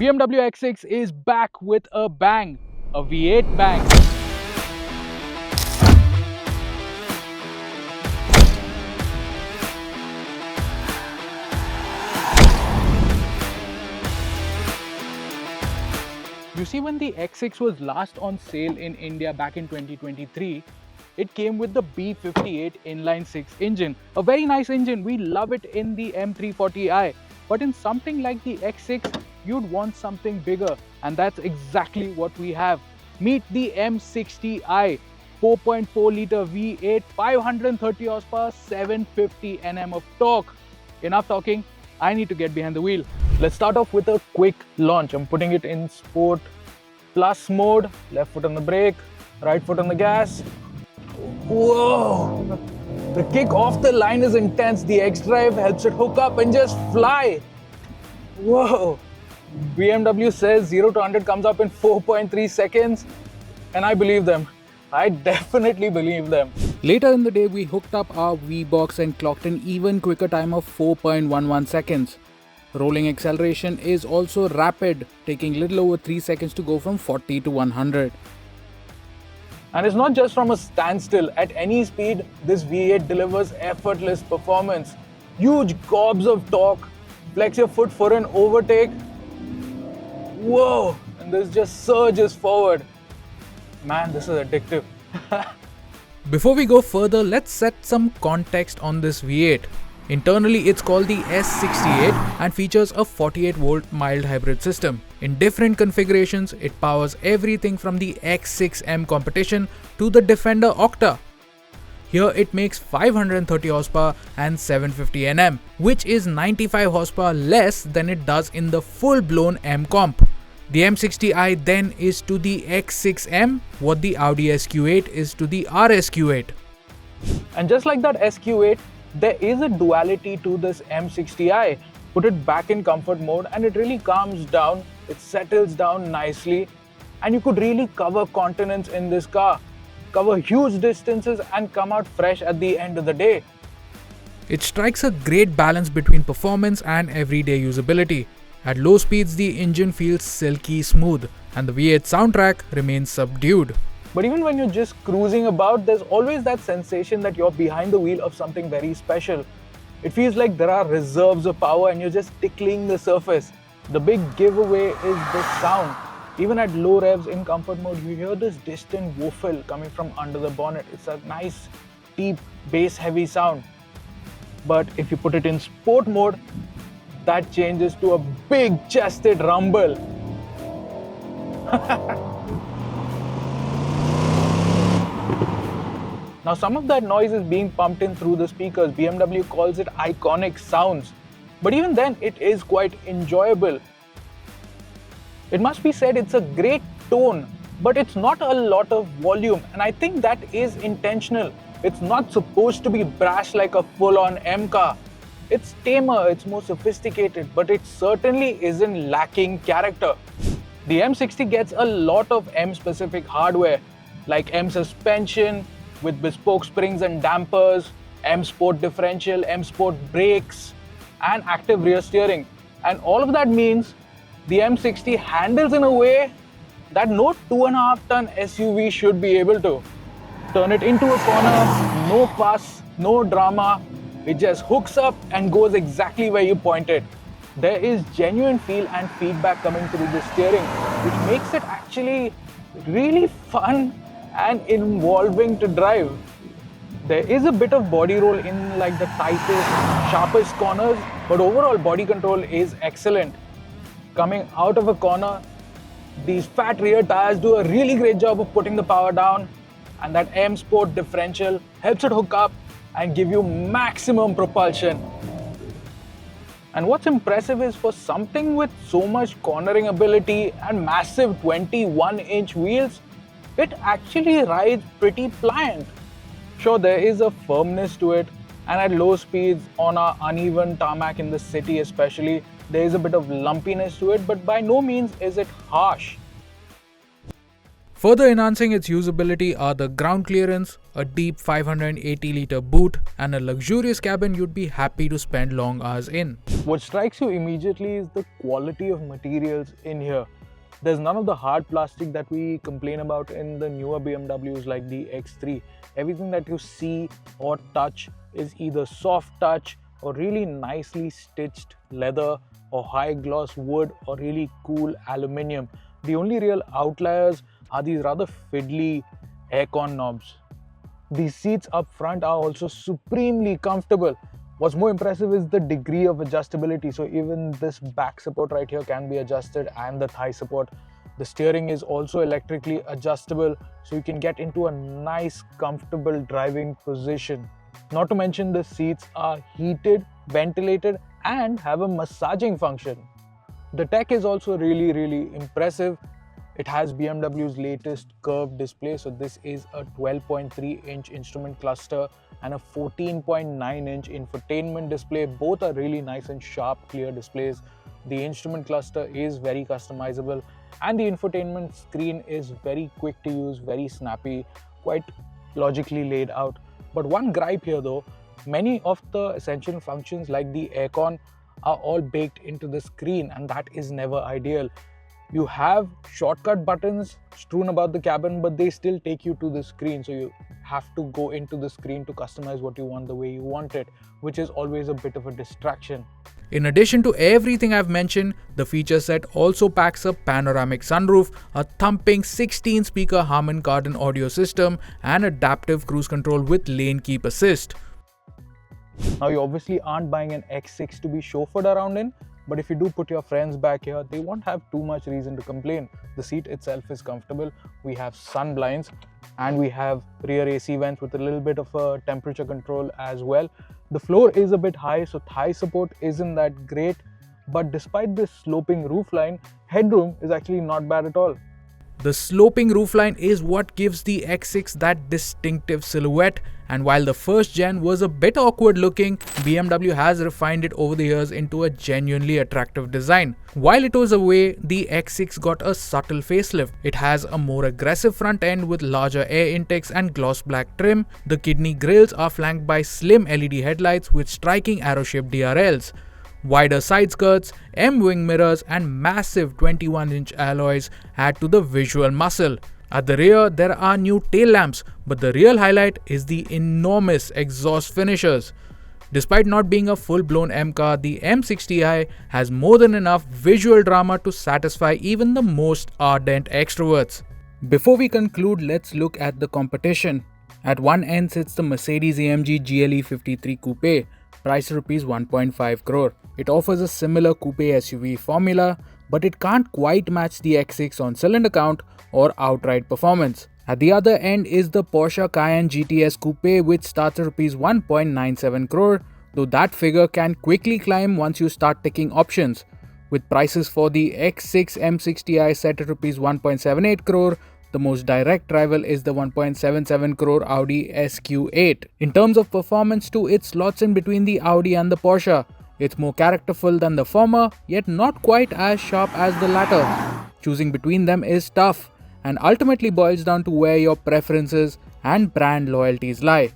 BMW X6 is back with a bang, a V8 bang. You see, when the X6 was last on sale in India back in 2023, it came with the B58 inline-6 engine. A very nice engine, we love it in the M340i. But in something like the X6, you'd want something bigger, and that's exactly what we have. Meet the M60i, 4.4 litre V8, 530 horsepower, 750 Nm of torque. Enough talking, I need to get behind the wheel. Let's start off with a quick launch. I'm putting it in Sport Plus mode, left foot on the brake, right foot on the gas. Whoa! The kick off the line is intense. The X-Drive helps it hook up and just fly. Whoa! BMW says 0 to 100 comes up in 4.3 seconds, and I believe them. I definitely believe them. Later in the day, we hooked up our V-Box and clocked an even quicker time of 4.11 seconds. Rolling acceleration is also rapid, taking little over 3 seconds to go from 40 to 100. And it's not just from a standstill. At any speed, this V8 delivers effortless performance. Huge gobs of torque. Flex your foot for an overtake. Whoa! And this just surges forward. Man, this is addictive. Before we go further, let's set some context on this V8. Internally, it's called the S68 and features a 48-volt mild hybrid system. In different configurations, it powers everything from the X6M competition to the Defender Octa. Here it makes 530 horsepower and 750 Nm, which is 95 horsepower less than it does in the full-blown M comp. The M60i then is to the X6M what the Audi SQ8 is to the RSQ8. And just like that SQ8, there is a duality to this M60i. Put it back in comfort mode and it really calms down, it settles down nicely, and you could really cover continents in this car, cover huge distances and come out fresh at the end of the day. It strikes a great balance between performance and everyday usability. At low speeds, the engine feels silky smooth and the V8 soundtrack remains subdued. But even when you're just cruising about, there's always that sensation that you're behind the wheel of something very special. It feels like there are reserves of power and you're just tickling the surface. The big giveaway is the sound. Even at low revs in comfort mode, you hear this distant woof coming from under the bonnet. It's a nice, deep, bass-heavy sound. But if you put it in sport mode, that changes to a big-chested rumble. Now, some of that noise is being pumped in through the speakers. BMW calls it iconic sounds. But even then, it is quite enjoyable. It must be said it's a great tone, but it's not a lot of volume. And I think that is intentional. It's not supposed to be brash like a full-on M car. It's tamer, it's more sophisticated, but it certainly isn't lacking character. The M60 gets a lot of M-specific hardware, like M suspension, with bespoke springs and dampers, M Sport differential, M Sport brakes, and active rear steering. And all of that means the M60 handles in a way that no 2.5-ton SUV should be able to. Turn it into a corner, no fuss, no drama. It just hooks up and goes exactly where you point it. There is genuine feel and feedback coming through the steering, which makes it actually really fun and involving to drive. There is a bit of body roll in like the tightest, sharpest corners, but overall body control is excellent. Coming out of a corner, these fat rear tires do a really great job of putting the power down, and that M Sport differential helps it hook up and give you maximum propulsion. And what's impressive is for something with so much cornering ability and massive 21-inch wheels, it actually rides pretty pliant. Sure, there is a firmness to it, and at low speeds on our uneven tarmac in the city especially, there is a bit of lumpiness to it, but by no means is it harsh. Further enhancing its usability are the ground clearance, a deep 580-litre boot, and a luxurious cabin you'd be happy to spend long hours in. What strikes you immediately is the quality of materials in here. There's none of the hard plastic that we complain about in the newer BMWs like the X3. Everything that you see or touch is either soft touch or really nicely stitched leather or high gloss wood or really cool aluminium. The only real outliers are these rather fiddly aircon knobs. These seats up front are also supremely comfortable. What's more impressive is the degree of adjustability. So even this back support right here can be adjusted, and the thigh support. The steering is also electrically adjustable, so you can get into a nice, comfortable driving position. Not to mention the seats are heated, ventilated, and have a massaging function. The tech is also really impressive. It has BMW's latest curved display. So this is a 12.3-inch instrument cluster and a 14.9-inch infotainment display. Both are really nice and sharp, clear displays. The instrument cluster is very customizable, and the infotainment screen is very quick to use, very snappy, quite logically laid out. But one gripe here though, many of the essential functions like the aircon are all baked into the screen, and that is never ideal. You have shortcut buttons strewn about the cabin, but they still take you to the screen. So you have to go into the screen to customize what you want the way you want it, which is always a bit of a distraction. In addition to everything I've mentioned, the feature set also packs a panoramic sunroof, a thumping 16-speaker Harman Kardon audio system, and adaptive cruise control with lane keep assist. Now you obviously aren't buying an X6 to be chauffeured around in, but if you do put your friends back here, they won't have too much reason to complain. The seat itself is comfortable. We have sun blinds, and we have rear AC vents with a little bit of a temperature control as well. The floor is a bit high, so thigh support isn't that great, but despite this sloping roofline, headroom is actually not bad at all. The sloping roofline is what gives the X6 that distinctive silhouette, and while the first gen was a bit awkward looking, BMW has refined it over the years into a genuinely attractive design. While it was away, the X6 got a subtle facelift. It has a more aggressive front end with larger air intakes and gloss black trim. The kidney grills are flanked by slim LED headlights with striking arrow-shaped DRLs. Wider side skirts, M-wing mirrors, and massive 21-inch alloys add to the visual muscle. At the rear, there are new tail lamps, but the real highlight is the enormous exhaust finishers. Despite not being a full-blown M car, the M60i has more than enough visual drama to satisfy even the most ardent extroverts. Before we conclude, let's look at the competition. At one end sits the Mercedes-AMG GLE 53 Coupe, priced Rs 1.5 crore. It offers a similar coupe-SUV formula, but it can't quite match the X6 on cylinder count or outright performance. At the other end is the Porsche Cayenne GTS Coupe, which starts at Rs 1.97 crore, though that figure can quickly climb once you start ticking options. With prices for the X6 M60i set at Rs 1.78 crore, the most direct rival is the 1.77 crore Audi SQ8. In terms of performance too, it slots in between the Audi and the Porsche. It's more characterful than the former, yet not quite as sharp as the latter. Choosing between them is tough, and ultimately boils down to where your preferences and brand loyalties lie.